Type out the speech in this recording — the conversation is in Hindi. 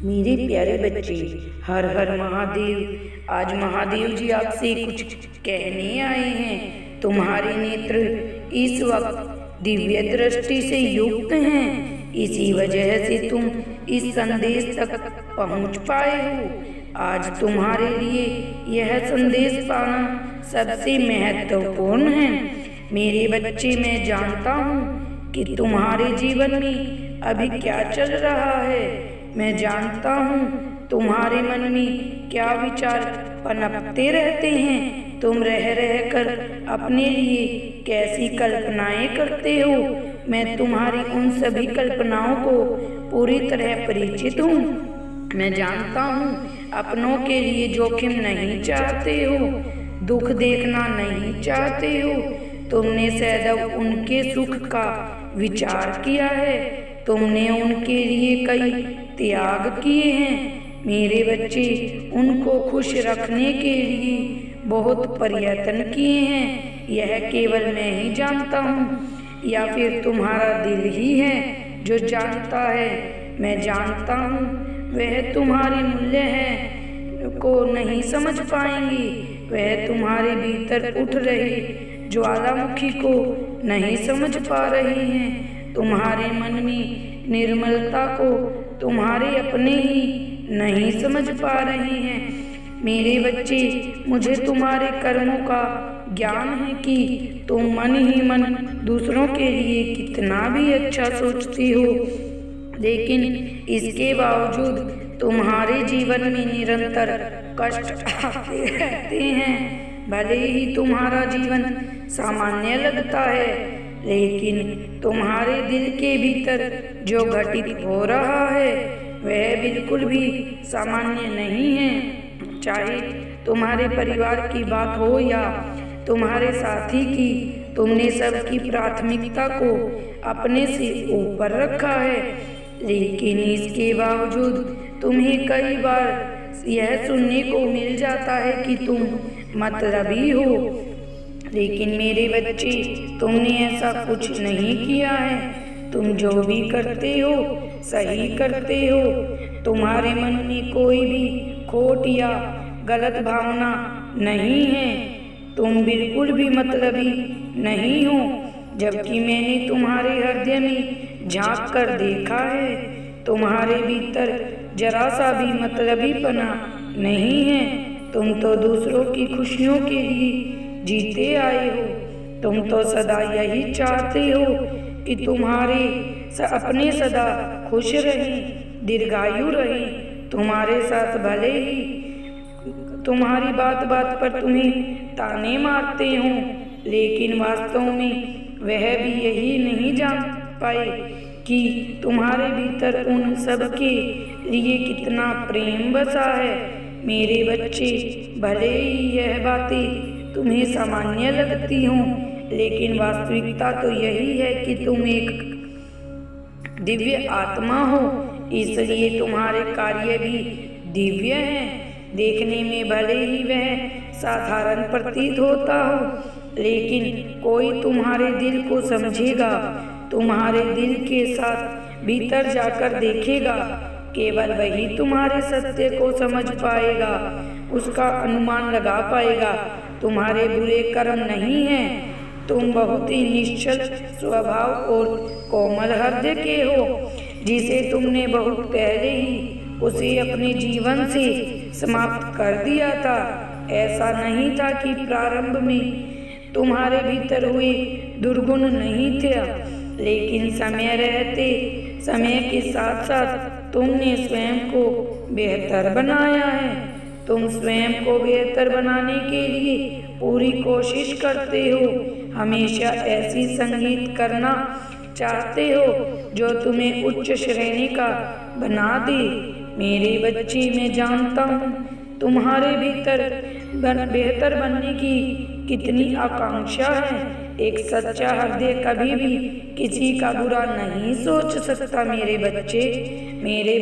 मेरे प्यारे बच्चे, हर हर महादेव। आज महादेव जी आपसे कुछ कहने आए हैं। तुम्हारे नेत्र इस वक्त दिव्य दृष्टि से युक्त हैं, इसी वजह से तुम इस संदेश तक पहुंच पाए हो। आज तुम्हारे लिए यह संदेश पाना सबसे महत्वपूर्ण है। मेरे बच्चे, मैं जानता हूँ कि तुम्हारे जीवन में अभी क्या चल रहा है। मैं जानता हूँ तुम्हारे मन में क्या विचार पनपते रहते हैं। तुम रह रह कर अपने लिए कैसी कल्पनाएं करते हो। मैं तुम्हारी उन सभी कल्पनाओं को पूरी तरह परिचित हूँ। मैं जानता हूँ अपनों के लिए जोखिम नहीं चाहते हो, दुख देखना नहीं चाहते हो। तुमने सदैव उनके सुख का विचार किया है, तुमने उनके लिए कई त्याग किए हैं। मेरे बच्चे, उनको खुश रखने के लिए बहुत प्रयत्न किए हैं। यह केवल मैं ही जानता हूँ या फिर तुम्हारा दिल ही है जो जानता है। मैं जानता हूँ वह तुम्हारी मूल्य है को नहीं समझ पाएंगी। वह तुम्हारे भीतर उठ रही ज्वालामुखी को नहीं समझ पा रही हैं। तुम्हारे मन में निर्मलता को तुम्हारे अपने ही नहीं समझ पा रहे हैं। मेरे बच्चे, मुझे तुम्हारे कर्मों का ज्ञान है कि तुम मन ही मन दूसरों के लिए कितना भी अच्छा सोचती हो, लेकिन इसके बावजूद तुम्हारे जीवन में निरंतर कष्ट आते रहते हैं। भले ही तुम्हारा जीवन सामान्य लगता है, लेकिन तुम्हारे दिल के भीतर जो घटित हो रहा है वह बिल्कुल भी सामान्य नहीं है। चाहे तुम्हारे परिवार की बात हो या तुम्हारे साथी की, तुमने सबकी प्राथमिकता को अपने से ऊपर रखा है। लेकिन इसके बावजूद तुम्हें कई बार यह सुनने को मिल जाता है कि तुम मतलबी हो। लेकिन मेरे बच्चे, तुमने ऐसा कुछ नहीं किया है। तुम जो भी करते हो सही करते हो। तुम्हारे मन में कोई भी खोट या गलत भावना नहीं है। तुम बिल्कुल भी मतलबी नहीं हो। जबकि मैंने तुम्हारे हृदय में झांक कर देखा है, तुम्हारे भीतर जरा सा भी मतलबीपना नहीं है। तुम तो दूसरों की खुशियों के लिए जीते आए हो। तुम तो सदा यही चाहते हो कि तुम्हारे अपने सदा खुश रहें, दीर्घायु रहें। तुम्हारे साथ भले ही तुम्हारी बात बात पर तुम्हें ताने मारते हों, लेकिन वास्तव में वह भी यही नहीं जान पाए कि तुम्हारे भीतर उन सब के लिए कितना प्रेम बसा है। मेरे बच्चे, भले ही यह बातें तुम्हें सामान्य लगती हों, लेकिन वास्तविकता तो यही है कि तुम एक दिव्य आत्मा हो, इसलिए तुम्हारे कार्य भी दिव्य हैं। देखने में भले ही वह साधारण प्रतीत होता हो, लेकिन कोई तुम्हारे दिल को समझेगा, तुम्हारे दिल के साथ भीतर जाकर देखेगा। केवल वही तुम्हारे सत्य को समझ पाएगा, उसका अनुमान लगा पाएगा। तुम्हारे बुरे कर्म नहीं हैं। तुम बहुत ही निश्चल स्वभाव और कोमल हृदय के हो, जिसे तुमने बहुत पहले ही उसे अपने जीवन से समाप्त कर दिया था। ऐसा नहीं था कि प्रारंभ में तुम्हारे भीतर हुए दुर्गुण नहीं थे, लेकिन समय के साथ साथ तुमने स्वयं को बेहतर बनाया है। तुम स्वयं को बेहतर बनाने के लिए पूरी कोशिश करते हो। हमेशा ऐसी संगीत करना चाहते हो जो तुम्हें उच्च श्रेणी का बना दे। मेरे बच्चे, मैं जानता हूँ तुम्हारे भीतर बेहतर बनने की कितनी आकांक्षा है। एक सच्चा हृदय कभी भी किसी का बुरा नहीं सोच सकता। मेरे बच्चे, मेरे